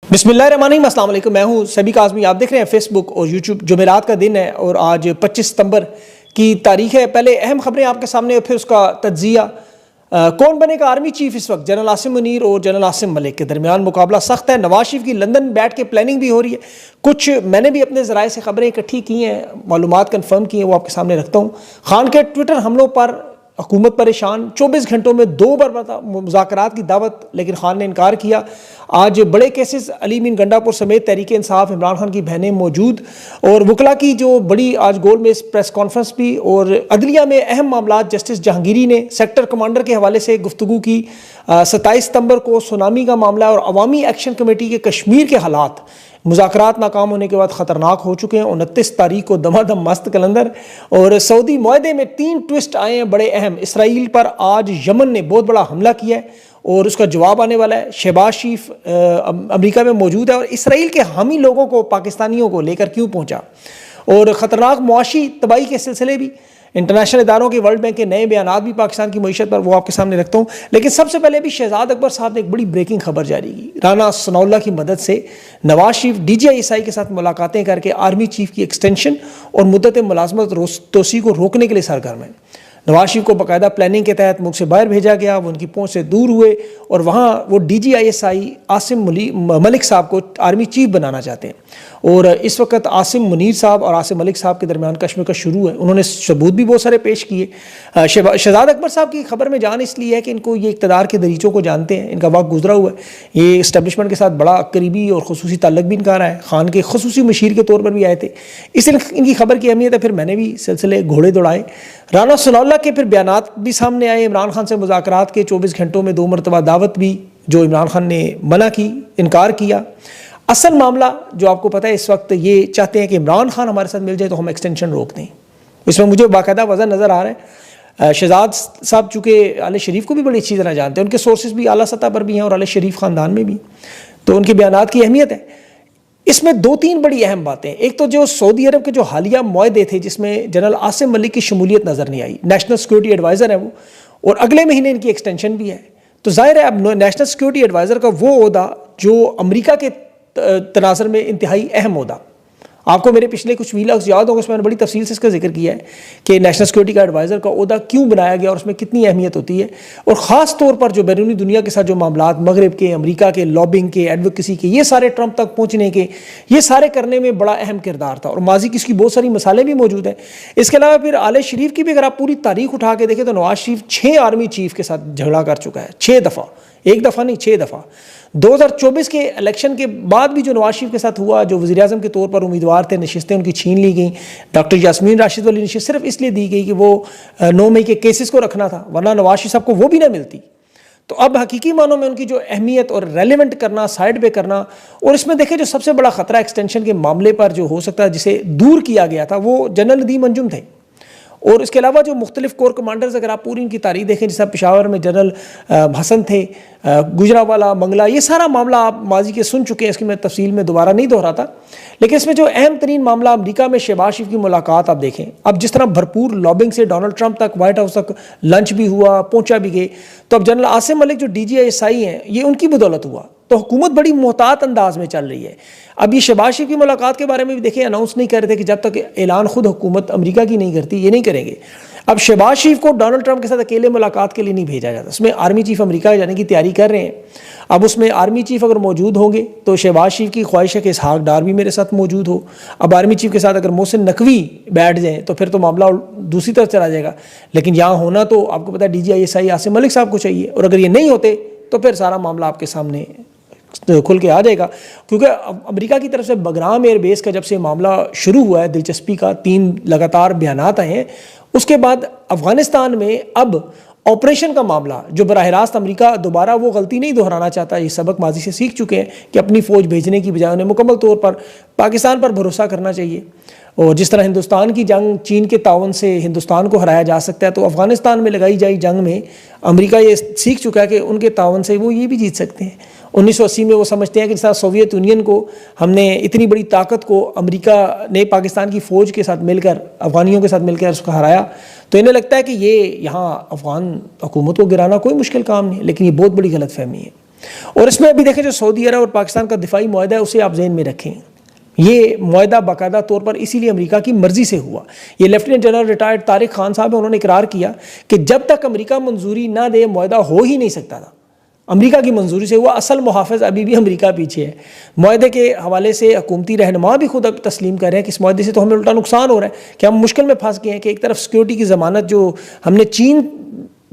बिस्मिल्लाहिर्रहमानिर्रहीम, अस्सलाम वालेकुम। मैं हूं सभी काज़मी। आप देख रहे हैं फेसबुक और यूट्यूब। जुमेरात का दिन है और आज 25 सितंबर की तारीख है। पहले अहम खबरें आपके सामने, फिर उसका तज्जिया। कौन बनेगा आर्मी चीफ इस वक्त? जनरल आसिम मुनीर और जनरल आसिम मलिक के दरमियान मुकाबला सख्त है। नवाज शरीफ की लंदन बैठ के प्लानिंग भी हो रही है। कुछ मैंने भी अपने ज़राए से खबरें इकट्ठी की हैं, मालूमात कन्फर्म की हैं, वो आपके सामने रखता हूँ। खान के ट्विटर हमलों पर हुकूमत परेशान। 24 घंटों में 2 बार मुज़ाकरात की दावत, लेकिन खान ने इनकार किया। आज बड़े केसेस अली मीन गंडापुर समेत तहरीक इंसाफ इमरान खान की बहनें मौजूद, और वकला की जो बड़ी आज गोल में प्रेस कॉन्फ्रेंस भी। और अदलिया में अहम मामला, जस्टिस जहांगीरी ने सेक्टर कमांडर के हवाले से गुफ्तगू की। 27 सितंबर को सुनामी का मामला और अवामी एक्शन कमेटी के कश्मीर के हालात। मुज़ाकरात नाकाम होने के बाद ख़तरनाक हो चुके हैं। 29 तारीख को दमादम मस्त कलंदर। और सऊदी मुआहदे में 3 ट्विस्ट आए हैं बड़े अहम। इसराइल पर आज यमन ने बहुत बड़ा हमला किया है और उसका जवाब आने वाला है। शहबाज शरीफ अमेरिका में मौजूद है और इसराइल के हामी लोगों को, पाकिस्तानियों को लेकर क्यों पहुंचा। और ख़तरनाक मुआशी तबाही के सिलसिले भी, इंटरनेशनल इदारों के, वर्ल्ड बैंक के नए बयान भी पाकिस्तान की मईशत पर, वो आपके सामने रखता हूँ। लेकिन सबसे पहले भी शहजाद अकबर साहब ने एक बड़ी ब्रेकिंग खबर जारी की। राना सनाउल्लाह की मदद से नवाज शरीफ DGISI के साथ मुलाकातें करके आर्मी चीफ की एक्सटेंशन और मुद्दत मुलाजमत तोसी को रोकने के लिए सरगर्म है। नवाज शरीफ को बाकायदा प्लानिंग के तहत मुल्क से बाहर भेजा गया। वो उनकी पहुंच से दूर हुए और वहाँ वो DGISI आसिम मलिक साहब को आर्मी चीफ बनाना चाहते हैं। और इस वक्त आसिम मुनीर साहब और आसिम मलिक साहब के दरमियान कश्मकश शुरू है। उन्होंने सबूत भी बहुत सारे पेश किए। शहजाद अकबर साहब की खबर में जान इसलिए है कि इनको ये इक़्तिदार के दरीचों को जानते हैं, इनका वक्त गुजरा हुआ है। ये इस्टेब्लिशमेंट के साथ बड़ा करीबी और खुसूसी ताल्लुक भी इनका रहा है। खान के खुसूसी मशीर के तौर पर भी आए थे, इसलिए इनकी खबर की अहमियत है। फिर मैंने भी सिलसिले घोड़े दौड़ाए। राना सनाउल्लाह के फिर बयानात भी सामने आए। इमरान खान से मुज़ाकरात के 24 घंटों में 2 मरतबा दावत भी, जो इमरान खान ने मना की, इनकार किया। असल मामला जो आपको पता है, इस वक्त ये चाहते हैं कि इमरान खान हमारे साथ मिल जाए तो हम एक्सटेंशन रोक दें। इसमें मुझे बाकायदा वजह नज़र आ रहा है। शहजाद साहब चूँकि आले शरीफ को भी बड़ी अच्छी तरह जानते हैं, उनके सोर्सेज भी आला सतह पर भी हैं और आले शरीफ ख़ानदान में भी, तो उनके बयानात की अहमियत है। इसमें 2-3 बड़ी अहम बातें। एक तो जो सऊदी अरब के जो हालिया मुआहदे थे, जिसमें जनरल आसिम मलिक की शमूलियत नज़र नहीं आई। नेशनल सिक्योरिटी एडवाइज़र है वो, और अगले महीने इनकी एक्सटेंशन भी है। तो जाहिर है अब नेशनल सिक्योरिटी एडवाइज़र का वो ओहदा जो अमेरिका के तनाज़र में इंतहाई अहम ओहदा, आपको मेरे पिछले कुछ वीलॉग्स याद होंगे, उसमें मैंने बड़ी तफसील से इसका जिक्र किया है कि नेशनल सिक्योरिटी का एडवाइज़र का ओहदा क्यों बनाया गया और उसमें कितनी अहमियत होती है। और ख़ास तौर पर जो बैरूनी दुनिया के साथ जो मामलात, मगरब के, अमेरिका के, लॉबिंग के, एडवोकेसी के, ये सारे ट्रंप तक पहुँचने के, ये सारे करने में बड़ा अहम किरदार था। और माजी की इसकी बहुत सारी मिसालें भी मौजूद हैं। इसके अलावा फिर आले शरीफ की भी अगर आप पूरी तारीख उठा के देखें तो नवाज शरीफ 6 आर्मी चीफ के साथ झगड़ा कर चुका है। 6 दफ़ा, एक दफ़ा नहीं, 6 दफ़ा। 2024 के इलेक्शन के बाद भी जो नवाज शरीफ के साथ हुआ, जो वज़ीर आज़म के तौर पर उम्मीदवार थे, नशिस्तें उनकी छीन ली गई। डॉक्टर यास्मीन राशिद वाली नशिस्त सिर्फ इसलिए दी गई कि वो 9 मई के केसेस को रखना था, वरना नवाज शरीफ साहब को वो भी ना मिलती। तो अब हकीकी मानों में उनकी जो अहमियत और रेलिवेंट करना, साइड पे करना। और इसमें देखें जो सबसे बड़ा ख़तरा एक्सटेंशन के मामले पर जो हो सकता है, जिसे दूर किया गया था, वो जनरल नदीम अंजुम थे। और इसके अलावा जो मुख्तलिफ कोर कमांडर्स, अगर आप पूरी इनकी तारीख देखें, जैसा पेशावर में जनरल हसन थे, गुजरावाला, मंगला, ये सारा मामला आप माजी के सुन चुके हैं, इसकी मैं तफसील में दोबारा नहीं दोहराता। लेकिन इसमें जो अहम तरीन मामला अमेरिका में शहबाज शरीफ की मुलाकात आप देखें। अब जिस तरह भरपूर लॉबिंग से डोनाल्ड ट्रंप तक, व्हाइट हाउस तक लंच भी हुआ, पहुंचा भी गए, तो अब जनरल आसिम मलिक जो DGISI हैं, ये उनकी बदौलत हुआ। तो हुकूमत बड़ी मोहतात अंदाज में चल रही है। अब ये शहबाज शरीफ की मुलाकात के बारे में भी देखिए, अनाउंस नहीं कर रहे थे कि जब तक ऐलान खुद हुकूमत अमेरिका की नहीं करती, ये नहीं करेंगे। अब शहबाज शरीफ को डोनाल्ड ट्रंप के साथ अकेले मुलाकात के लिए नहीं भेजा जाता, उसमें आर्मी चीफ अमेरिका जाने की तैयारी कर रहे हैं। अब उसमें आर्मी चीफ अगर मौजूद होंगे तो शहबाज शरीफ की ख्वाहिश है कि इसहाक डार भी मेरे साथ मौजूद हो। अब आर्मी चीफ के साथ अगर मोहसिन नकवी बैठ जाएँ तो फिर तो मामला दूसरी तरफ चला जाएगा। लेकिन यहाँ होना तो आपको पता है DGISI आसिम मलिक साहब को चाहिए, और अगर ये नहीं होते तो फिर सारा मामला आपके सामने खुल के आ जाएगा। क्योंकि अमेरिका की तरफ से बगराम एयरबेस का जब से मामला शुरू हुआ है, दिलचस्पी का 3 लगातार बयानात आए हैं। उसके बाद अफगानिस्तान में अब ऑपरेशन का मामला, जो बराह रास्त अमेरिका दोबारा वो गलती नहीं दोहराना चाहता, ये सबक माजी से सीख चुके हैं कि अपनी फ़ौज भेजने की बजाय उन्हें मुकम्मल तौर पर पाकिस्तान पर भरोसा करना चाहिए। और जिस तरह हिंदुस्तान की जंग चीन के ताउन से हिंदुस्तान को हराया जा सकता है, तो अफगानिस्तान में लगाई जाई जंग में अमेरिका ये सीख चुका है कि उनके ताउन से वो ये भी जीत सकते हैं। 1980 में वो समझते हैं कि जैसा सोवियत यूनियन को हमने इतनी बड़ी ताकत को अमेरिका ने पाकिस्तान की फ़ौज के साथ मिलकर, अफ़गानियों के साथ मिलकर उसको हराया, तो इन्हें लगता है कि ये यहाँ अफ़गान हुकूमत को गिराना कोई मुश्किल काम नहीं है। लेकिन ये बहुत बड़ी गलतफहमी है। और इसमें अभी देखें जो सऊदी अरब और पाकिस्तान का दिफाई मुआहदा है उसे आप जहन में रखें। ये मुआहदा बाकायदा तौर पर इसीलिए अमेरिका की मर्जी से हुआ। ये lieutenant general retired Tariq Khan साहब है, उन्होंने इकरार किया कि जब तक अमेरिका मंजूरी ना दे मुआहदा हो ही नहीं सकता था। अमेरिका की मंजूरी से हुआ। असल मुहाफ़िज़ अभी भी अमेरिका पीछे है। मुआहदे के हवाले से हुकूमती रहनुमा भी खुद अब तस्लीम कर रहे हैं कि इस मुआहदे से तो हमें उल्टा नुकसान हो रहा है कि हम मुश्किल में फंस गए हैं कि एक तरफ सिक्योरिटी की ज़मानत जो हमने चीन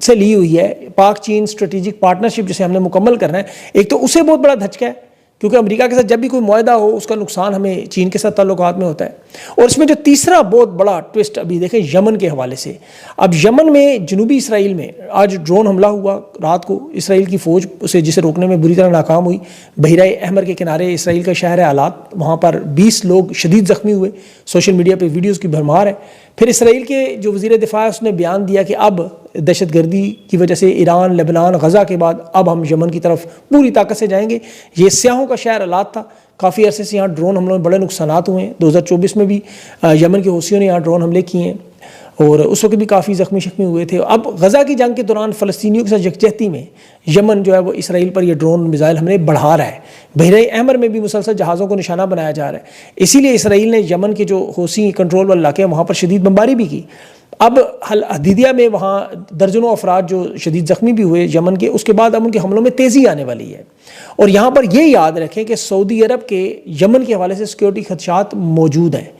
से ली हुई है, पाक चीन स्ट्रेटेजिक पार्टनरशिप जिसे हमने मुकम्मल करना है, एक तो उसे बहुत बड़ा धचका है क्योंकि अमेरिका के साथ जब भी कोई मुआहदा हो उसका नुकसान हमें चीन के साथ ताल्लुकात में होता है। और इसमें जो तीसरा बहुत बड़ा ट्विस्ट अभी देखें यमन के हवाले से। अब यमन में जनूबी इसराइल में आज ड्रोन हमला हुआ रात को, इसराइल की फ़ौज उसे जिसे रोकने में बुरी तरह नाकाम हुई। बहराए अहमर के किनारे इसराइल का शहर है आलात, वहाँ पर 20 लोग शदीद ज़ख्मी हुए। सोशल मीडिया पर वीडियोज़ की भरमार है। फिर इसराइल के जो वज़ीर दिफा है उसने बयान दिया कि अब दहशतगर्दी की वजह से ईरान, लेबनान, गज़ा के बाद अब हम यमन की तरफ पूरी ताकत से जाएंगे। ये स्याहों का शहर आलात था। काफ़ी अरसे से यहाँ ड्रोन हमलों में बड़े नुकसानात हुए हैं। 2024 में भी यमन के हौसियों ने यहाँ ड्रोन हमले किए हैं और उस वक्त भी काफ़ी ज़ख्मी शख्मी हुए थे। अब गज़ा की जंग के दौरान फ़लस्तीनियों के साथ यकजहती में यमन जो है वो इसराइल पर यह ड्रोन मिसाइल हमले बढ़ा रहा है। बहराए अहमर में भी मुसलसल जहाज़ों को निशाना बनाया जा रहा है। इसीलिए इसराइल ने यमन के जो हौसी कंट्रोल वाले इलाके हैं वहाँ पर शदीद बमबारी भी की। अब हदीदिया में वहाँ दर्जनों अफराद जो शदीद ज़ख्मी भी हुए यमन के, उसके बाद अब उनके हमलों में तेज़ी आने वाली है। और यहाँ पर ये याद रखें कि सऊदी अरब के यमन के हवाले से सिक्योरिटी खदशात मौजूद हैं।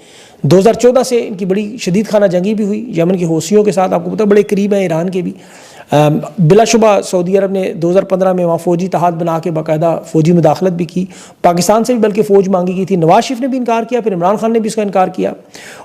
2014 से इनकी बड़ी शदीद खाना जंगी भी हुई यमन के हौसियों के साथ, आपको पता बड़े करीब हैं ईरान के भी। बिलाशुबा सऊदी अरब ने 2015 में वहाँ फ़ौजी तहाद बना के बाकायदा फ़ौजी मुदाखलत भी की। पाकिस्तान से भी बल्कि फ़ौज मांगी गई थी। नवाज शरीफ ने भी इनकार किया, फिर इमरान खान ने भी इसका इनकार किया।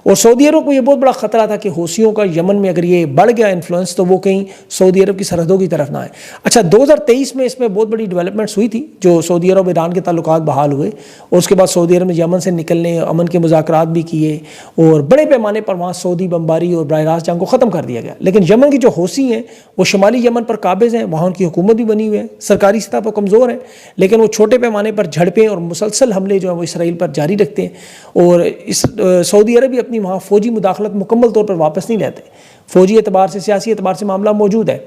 और सऊदी अरब को ये बहुत बड़ा ख़तरा था कि हौसियों का यमन में अगर ये बढ़ गया इन्फ्लुएंस तो वो कहीं सऊदी अरब की सरहदों की तरफ ना आए। अच्छा, 2023 में इसमें बहुत बड़ी डेवलपमेंट्स हुई थी जो सऊदी अरब ईरान के ताल्लुकात बहाल हुए और उसके बाद सऊदी अरब ने यमन से निकलने अमन के मुज़ाकरात भी किए और बड़े पैमाने पर वहाँ सऊदी बमबारी और बराह रास्त जंग को ख़त्म कर दिया गया। लेकिन यमन की जो हौसी हैं वो शुमाली यमन पर काबिज हैं, वहाँ उनकी हुकूमत भी बनी हुई है, सरकारी सतह पर कमज़ोर है, लेकिन वो छोटे पैमाने पर झड़पें और मुसलसल हमले जो है वो इसराइल पर जारी रखते हैं। और इस सऊदी अरब भी अपनी वहाँ फ़ौजी मुदाखलत मुकम्मल तौर पर वापस नहीं लेते। फ़ौजी एतबार से, सियासी एतबार से मामला मौजूद है,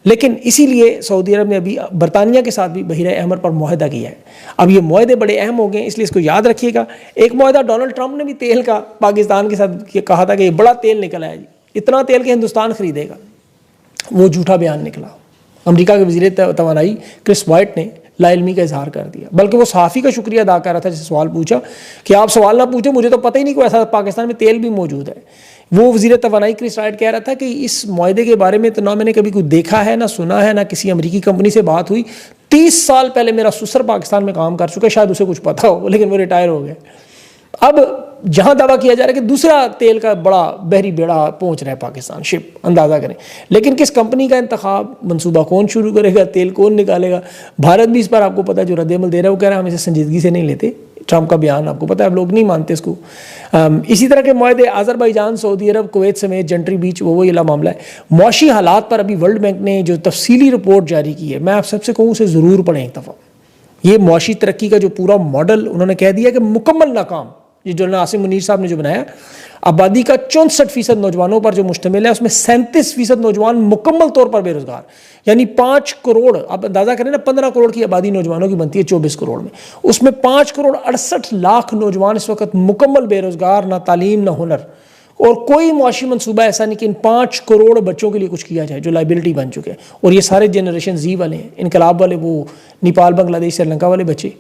लेकिन इसीलिए सऊदी अरब ने अभी बरतानिया के साथ भी बहरे अहमर पर मुआहदा किया है। अब ये मुआहदे बड़े अहम हो गए, इसलिए इसको याद रखिएगा। एक मुआहदा डोनाल्ड ट्रंप ने भी तेल का पाकिस्तान के साथ कहा था कि ये बड़ा तेल निकला है जी, इतना तेल कि हिंदुस्तान खरीदेगा। वो झूठा बयान निकला। अमेरिका के वज़ीर तवानाई क्रिस वाइट ने लाइल्मी का इजहार कर दिया, बल्कि वो सहाफ़ी का शुक्रिया अदा कर रहा था जिससे सवाल पूछा कि आप सवाल ना पूछो, मुझे तो पता ही नहीं कोई ऐसा पाकिस्तान में तेल भी मौजूद है। वो वज़ीर तवानाई क्रिस वाइट कह रहा था कि इस मुआहदे के बारे में तो ना मैंने कभी कुछ देखा है, ना सुना है, ना किसी अमेरिकी कंपनी से बात हुई। 30 साल पहले मेरा ससुर पाकिस्तान में काम कर चुका है, शायद उसे कुछ पता हो, लेकिन वो रिटायर हो गए। अब जहाँ दावा किया जा रहा है कि दूसरा तेल का बड़ा बहरी बेड़ा पहुँच रहा है पाकिस्तान, शिप, अंदाज़ा करें। लेकिन किस कंपनी का इंतखाब, मनसूबा कौन शुरू करेगा, तेल कौन निकालेगा? भारत भी इस पर आपको पता है जो रद्द-ए-अमल दे रहा है, वो कह रहा है हम इसे संजीदगी से नहीं लेते। ट्रंप का बयान आपको पता है, अब लोग नहीं मानते इसको। इसी तरह के मुआहदे अज़रबैजान, सऊदी अरब, कुवैत समेत जंट्री बीच वो अला मामला है। मुआशी हालात पर अभी वर्ल्ड बैंक ने जो तफसीली रिपोर्ट जारी की है, मैं आप सबसे कहूँ उसे ज़रूर पढ़ें एक दफ़ा। ये मुआशी तरक्की का जो पूरा मॉडल उन्होंने कह दिया कि मुकम्मल नाकाम। ये जो नासिम मुनीर साहब ने जो बनाया, आबादी का 64% नौजवानों पर जो मुश्तमिल है, उसमें 37% नौजवान मुकम्मल तौर पर बेरोजगार, यानी 5 करोड़, आप अंदाज़ा करें ना, 15 करोड़ की आबादी नौजवानों की बनती है 24 करोड़ में, उसमें 5 करोड़ 68 लाख नौजवान इस वक्त मुकम्मल बेरोजगार, ना तालीम ना हुनर। और कोई मुआशी मनसूबा ऐसा नहीं कि इन 5 करोड़ बच्चों के लिए कुछ किया जाए जो लाइबिलिटी बन चुके हैं। और ये सारे जनरेशन जी वाले हैं, इनकलाब वाले, वो नेपाल, बांग्लादेश, श्रीलंका वाले बच्चे।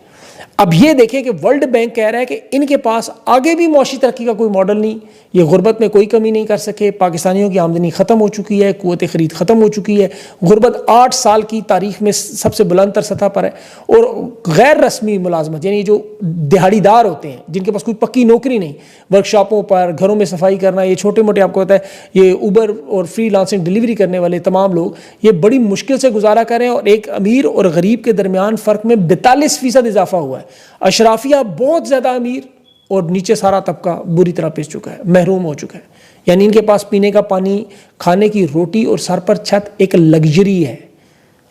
अब ये देखें कि वर्ल्ड बैंक कह रहा है कि इनके पास आगे भी मुआशी तरक्की का कोई मॉडल नहीं, ये गुर्बत में कोई कमी नहीं कर सके, पाकिस्तानियों की आमदनी ख़त्म हो चुकी है, क़ुव्वत ख़रीद ख़त्म हो चुकी है, गुर्बत 8 साल की तारीख में सबसे बुलंद तर सतह पर है। और गैर रस्मी मुलाजमत, यानी जो दिहाड़ीदार होते हैं जिनके पास कोई पक्की नौकरी नहीं, वर्कशॉपों पर, घरों में सफाई करना, ये छोटे मोटे, आपको पता है ये उबर और फ्रीलांसिंग डिलीवरी करने वाले तमाम लोग, ये बड़ी मुश्किल से गुजारा करें। और एक अमीर और गरीब के दरमियान फ़र्क में 42% इजाफा हुआ है। अशराफिया बहुत ज़्यादा अमीर और नीचे सारा तबका बुरी तरह पिस चुका है, महरूम हो चुका है। यानी इनके पास पीने का पानी, खाने की रोटी और सर पर छत एक लग्जरी है,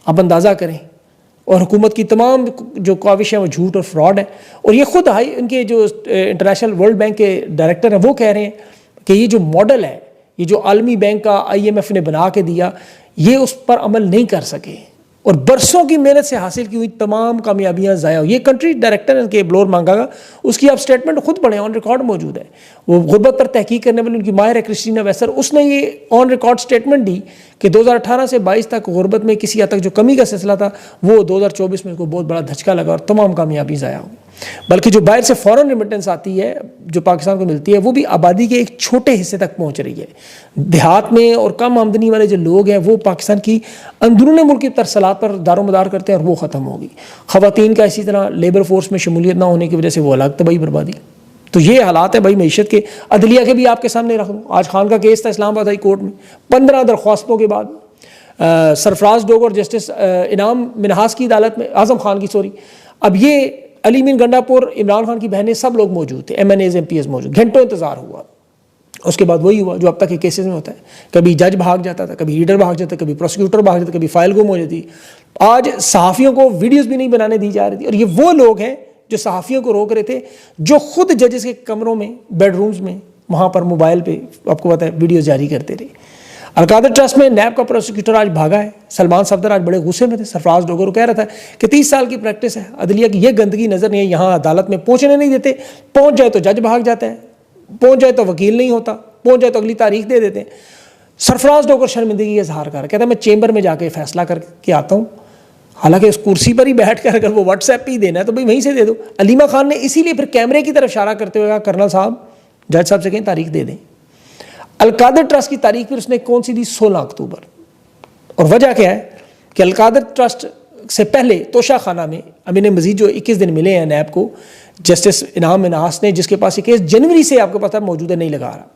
आप अंदाज़ा करें। और हुकूमत की तमाम जो काविश है वो झूठ और फ्रॉड है। और ये खुद इनके जो इंटरनेशनल वर्ल्ड बैंक के डायरेक्टर हैं वो कह रहे हैं कि ये जो मॉडल है, ये जो आलमी बैंक का IMF ने बना के दिया, ये उस पर अमल नहीं कर सके। और बरसों की मेहनत से हासिल की हुई तमाम कामयाबियां ज़ाया। ये कंट्री डायरेक्टर के ब्लोर मांगागा, उसकी आप स्टेटमेंट खुद पढ़ें, ऑन रिकॉर्ड मौजूद है। वो गुर्बत पर तहकीक करने वाली उनकी माहिर है क्रिस्टीना वेसर, उसने ये ऑन रिकॉर्ड स्टेटमेंट दी कि 2018 से 22 तक गुर्बत में किसी हद तक जो कमी का सिलसिला था वो 2024 में उसको बहुत बड़ा धचका लगा और तमाम कामयाबी ज़ाया हुई। बल्कि जो बाहर से फॉरेन रिमिटेंस आती है जो पाकिस्तान को मिलती है वो भी आबादी के एक छोटे हिस्से तक पहुंच रही है। देहात में और कम आमदनी वाले जो लोग हैं वो पाकिस्तान की अंदरूनी मुल्क की तरसलात पर दारोमदार करते हैं और वो ख़त्म होगी। ख़वातीन का इसी तरह लेबर फोर्स में शमूलियत ना होने की वजह से वो अलग तबाही बर्बादी। तो ये हालात है भाई मीशत के। अदलिया के भी आपके सामने रख दूँ, आज खान का केस था इस्लामाबाद हाई कोर्ट में, 15 दरख्वास्तों के बाद सरफराज डोग और जस्टिस इनाम मिनहास की अदालत में, आज़म खान की सॉरी, अब ये अली मीन गंडापुर, इमरान खान की बहनें, सब लोग मौजूद थे, MNAs MPs मौजूद, घंटों इंतजार हुआ। उसके बाद वही हुआ जो अब तक के केसेस में होता है, कभी जज भाग जाता था, कभी लीडर भाग जाता, कभी प्रोसिक्यूटर भाग जाता, कभी फाइल गुम हो जाती। आज सहाफ़ियों को वीडियोस भी नहीं बनाने दी जा रही थी, और ये वो लोग हैं जो सहाफ़ियों को रोक रहे थे, जो खुद जजेस के कमरों में, बेडरूम्स में, वहाँ पर मोबाइल पे आपको पता है वीडियो जारी करते रहे। अलकादर ट्रस्ट में नैब का प्रोसिक्यूटर आज भागा है। सलमान सफदर आज बड़े गुस्से में थे। सरफराज डोगर कह रहा था कि 30 साल की प्रैक्टिस है, अदलिया की ये गंदगी नज़र नहीं है, यहाँ अदालत में पहुँचने नहीं देते, पहुँच जाए तो जज भाग जाता है, पहुँच जाए तो वकील नहीं होता, पहुँच जाए तो अगली तारीख दे देते हैं। सरफराज डोगर शर्मिंदगी का इजहार कर रहा है, कहता है मैं चेंबर में जाके फैसला करके आता हूँ। हालांकि उस कुर्सी पर ही बैठ कर अगर वो व्हाट्सएप पे ही देना है तो भाई वहीं से दे दो। अलीमा खान ने इसीलिए फिर कैमरे की तरफ इशारा करते हुए कहा कर्नल साहब जज साहब से कहीं तारीख दे दें। अलकादर ट्रस्ट की तारीख फिर उसने कौन सी दी? 16 अक्टूबर। और वजह क्या है कि अलकादर ट्रस्ट से पहले तोशा खाना में अमीन मजीद जो 21 दिन मिले हैं नैब को, जस्टिस इनाम मिनहास ने, जिसके पास ये केस जनवरी से आपको पता मौजूद है, नहीं लगा रहा।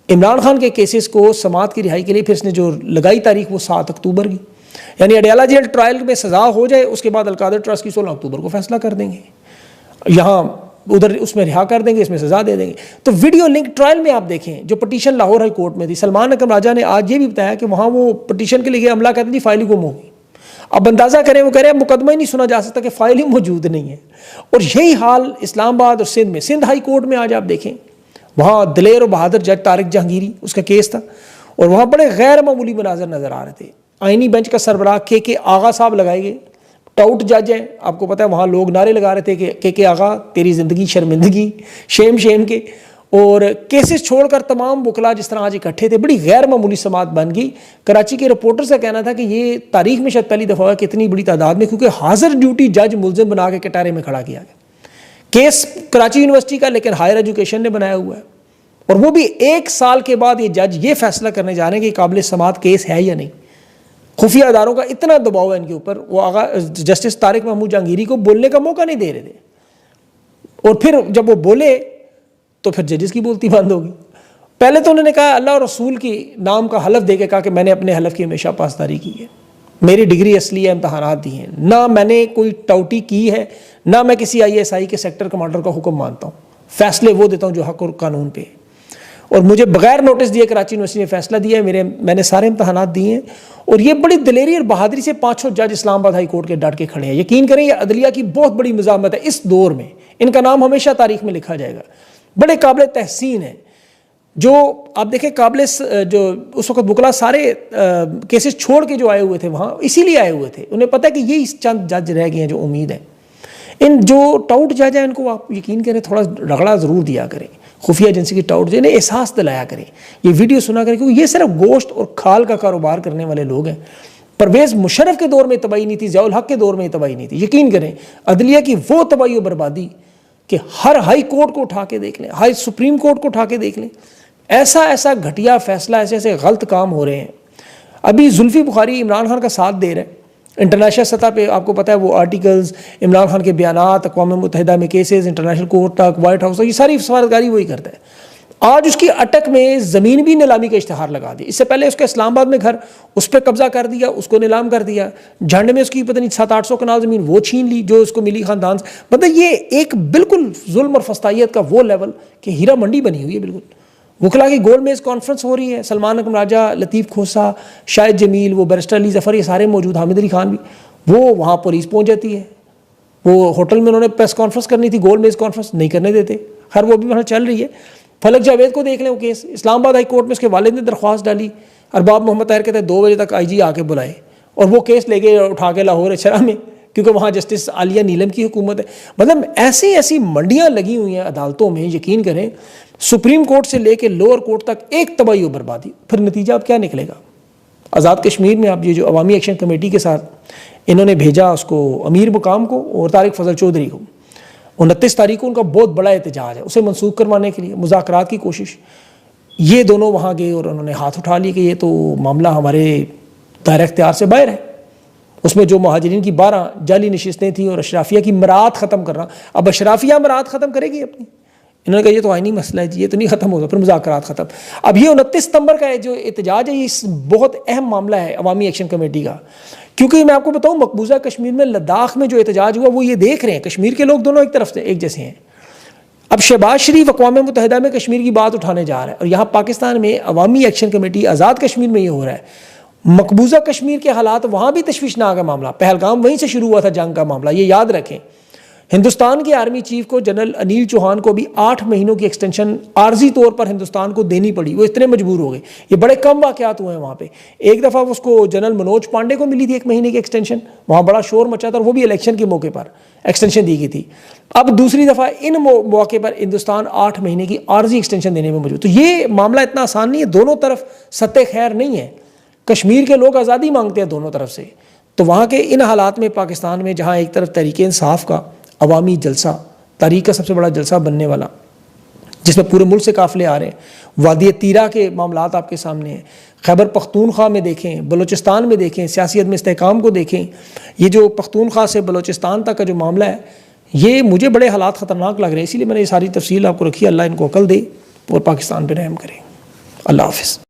इमरान खान के केसेस को समात की रिहाई के लिए फिर इसने जो लगाई तारीख वो 7 अक्टूबर की, यानी अडयाला जेल ट्रायल में सजा हो जाए उसके बाद अलकादर ट्रस्ट की 16 अक्टूबर को फैसला कर देंगे, यहाँ उधर उसमें रिहा कर देंगे, इसमें सजा दे देंगे। तो वीडियो लिंक ट्रायल में आप देखें जो पटिशन लाहौर हाई कोर्ट में थी, सलमान अकरम राजा ने आज ये भी बताया कि वहाँ वो पटिशन के लिए अमला कहते थी फाइल ही गुम होगी। अब अंदाजा करें, वो कह रहे हैं मुकदमा ही नहीं सुना जा सकता कि फाइल ही मौजूद नहीं है। और यही हाल इस्लामाबाद और सिंध में, सिंध हाई कोर्ट में आज आप देखें, वहाँ दिलेर और बहादुर जज तारिक जहांगीरी उसका केस था और वहाँ बड़े गैर मामूली मनाजर नजर आ रहे थे। आइनी बेंच का सरबराह के आगा साहब लगाए गए, टाउट जज हैं, आपको पता है वहाँ लोग नारे लगा रहे थे कि के आगा तेरी ज़िंदगी शर्मिंदगी, शेम शेम के। और केसेस छोड़कर तमाम वकला जिस तरह आज इकट्ठे थे, बड़ी गैर मामूली समात बन गई। कराची के रिपोर्टर से कहना था कि ये तारीख में शायद पहली दफ़ा हुआ कि इतनी बड़ी तादाद में, क्योंकि हाजिर ड्यूटी जज मुलजिम बना के कटारे में खड़ा किया गया। केस कराची यूनिवर्सिटी का, लेकिन हायर एजुकेशन ने बनाया हुआ है, और वो भी 1 साल के बाद ये जज ये फैसला करने जा रहे हैं कि काबिल समात केस है या नहीं। खुफिया अदारों का इतना दबाव है इनके ऊपर, वो आगा जस्टिस तारिक महमूद जहांगीरी को बोलने का मौका नहीं दे रहे थे, और फिर जब वो बोले तो फिर जजेस की बोलती बंद होगी। पहले तो उन्होंने कहा अल्लाह और रसूल की नाम का हलफ दे के कहा कि मैंने अपने हलफ की हमेशा पासदारी की है, मेरी डिग्री असली है, इम्तहानात दी हैं, ना मैंने कोई टाउटी की है, ना मैं किसी ISI के सेक्टर कमांडर का हुक्म मानता हूँ, फैसले वो देता हूँ जो हक और कानून पे। और मुझे बगैर नोटिस दिए कराची यूनिवर्सिटी ने फैसला दिया है, मैंने सारे इम्तहानात दिए हैं। और ये बड़ी दिलेरी और बहादुरी से 5 जज इस्लामाबाद हाई कोर्ट के डट के खड़े हैं। यकीन करें ये अदलिया की बहुत बड़ी मज़ामत है इस दौर में, इनका नाम हमेशा तारीख में लिखा जाएगा। बड़े काबिल तहसीन है। जो आप देखें काबिल जो उस वक्त बुकला सारे केसेस छोड़ के जो आए हुए थे वहाँ इसीलिए आए हुए थे, उन्हें पता है कि ये चंद जज रह गए हैं जो उम्मीद है। इन जो टाउट जज हैं इनको आप यकीन करें थोड़ा रगड़ा ज़रूर दिया करें, खुफिया एजेंसी की टाउट जिन्हें एहसास दिलाया करें, ये वीडियो सुना करें, क्योंकि ये सिर्फ गोश्त और खाल का कारोबार करने वाले लोग हैं। परवेज़ मुशर्रफ के दौर में तबाही नहीं थी, ज़ियाउल हक के दौर में तबाही नहीं थी। यकीन करें अदलिया की वो तबाही और बर्बादी कि हर हाई कोर्ट को उठा के देख लें, हाई सुप्रीम कोर्ट को उठा के देख लें, ऐसा ऐसा घटिया फैसला, ऐसे ऐसे गलत काम हो रहे हैं। अभी जुल्फी बुखारी इमरान खान का साथ दे रहे हैं इंटरनेशनल सतह पे, आपको पता है वो आर्टिकल्स, इमरान खान के बयानात, अक़वाम मुत्तहिदा में केसेस, इंटरनेशनल कोर्ट तक, वाइट हाउस तक, ये सारी सफारतकारी वही करता है। आज उसकी अटक में ज़मीन भी नीलामी का इश्तहार लगा दिया। इससे पहले उसका इस्लामाबाद में घर, उस पर कब्जा कर दिया, उसको नीलाम कर दिया। झंड में उसकी पता नहीं 700-800 कनाल ज़मीन वो छीन ली जो उसको मिली ख़ानदान से। मतलब ये एक बिल्कुल जुल्म और फस्तायत का वो लेवल कि हीरा मंडी बनी हुई है बिल्कुल। वकला की गोल मेज़ कॉन्फ्रेंस हो रही है, सलमान अकरम राजा, लतीफ़ खोसा, शाहिद जमील, वो बैरिस्टर अली ज़फ़र, ये सारे मौजूद, हामिद अली खान भी, वो वहाँ पुलिस पहुँच जाती है। वो होटल में उन्होंने प्रेस कॉन्फ्रेंस करनी थी, गोल मेज़ कॉन्फ्रेंस नहीं करने देते। खैर वो भी वहाँ चल रही है। फलक जावेद को देख लें, वो केस इस्लामाबाद हाई कोर्ट में उसके वालिद ने दरख्वास्त डाली, अरबाब मोहम्मद ताहिर कहते हैं 2 बजे तक IG आके बुलाए, और वो केस ले गए उठा के लाहौर अशरा में, क्योंकि वहाँ जस्टिस आलिया नीलम की हुकूमत है। मतलब ऐसी ऐसी मंडियाँ लगी हुई हैं अदालतों में, यकीन करें सुप्रीम कोर्ट से लेकर लोअर कोर्ट तक एक तबाही और बर्बादी। फिर नतीजा अब क्या निकलेगा? आज़ाद कश्मीर में आप ये जो अवामी एक्शन कमेटी के साथ इन्होंने भेजा उसको अमीर मुकाम को और तारिक फजल चौधरी को, 29 तारीख को उनका बहुत बड़ा एहतजाज है, उसे मनसूख करवाने के लिए मुज़ाकरात की कोशिश। ये दोनों वहाँ गए और उन्होंने हाथ उठा लिए कि ये तो मामला हमारे दायरा इख्तियार से बाहर है। उसमें जो महाजरीन की 12 जाली नशिस्तें थी और अशराफिया की मरात ख़त्म करना, अब अशराफिया मरात ख़त्म करेगी अपनी। इन्होंने कहा ये तो आईनी मसला है जी, ये तो नहीं ख़त्म होगा। फिर मुज़ाकरात ख़त्म। अब ये 29 सितंबर का जो एहतजाज है, ये बहुत अहम मामला है अवामी एक्शन कमेटी का, क्योंकि मैं आपको बताऊँ मकबूजा कश्मीर में लद्दाख में जो एहतजाज हुआ वो ये देख रहे हैं, कश्मीर के लोग दोनों एक तरफ से एक जैसे हैं। अब शहबाज शरीफ अक़वाम मुत्तहिदा में कश्मीर की बात उठाने जा रहा है और यहाँ पाकिस्तान में अवामी एक्शन कमेटी आज़ाद कश्मीर में ये हो रहा है। मकबूजा कश्मीर के हालात वहाँ भी तशवीशनाक है मामला, पहलगाम वहीं से शुरू हुआ था जंग का मामला, ये याद रखें। हिंदुस्तान के आर्मी चीफ को जनरल अनिल चौहान को भी 8 महीनों की एक्सटेंशन आर्जी तौर पर हिंदुस्तान को देनी पड़ी, वो इतने मजबूर हो गए। ये बड़े कम वाक़यात हुए हैं वहाँ पे। एक दफ़ा उसको जनरल मनोज पांडे को मिली थी 1 महीने की एक्सटेंशन, वहाँ बड़ा शोर मचा था और वो भी इलेक्शन के मौके पर एक्सटेंशन दी गई थी। अब दूसरी दफ़ा इन मौके पर हिंदुस्तान 8 महीने की आर्जी एक्सटेंशन देने में मौजूद। तो ये मामला इतना आसान नहीं है, दोनों तरफ सत्य खैर नहीं है। कश्मीर के लोग आज़ादी मांगते हैं दोनों तरफ से। तो वहाँ के इन हालात में पाकिस्तान में जहाँ एक तरफ तहरीक इंसाफ का अवामी जलसा, तारीख का सबसे बड़ा जलसा बनने वाला, जिसमें पूरे मुल्क से काफ़िले आ रहे हैं, वादी तीरा के मामलात आपके सामने हैं, खैबर पख्तूनख्वा में देखें, बलूचिस्तान में देखें, सियासी अदम इस्तेहकाम को देखें, ये जो पख्तूनख्वा से बलूचिस्तान तक का जो मामला है, ये मुझे बड़े हालात ख़तरनाक लग रहे हैं। इसीलिए मैंने ये सारी तफसील आपको रखी। अल्लाह इनको अकल दे और पाकिस्तान पर रहम करे। अल्लाह हाफ़िज़।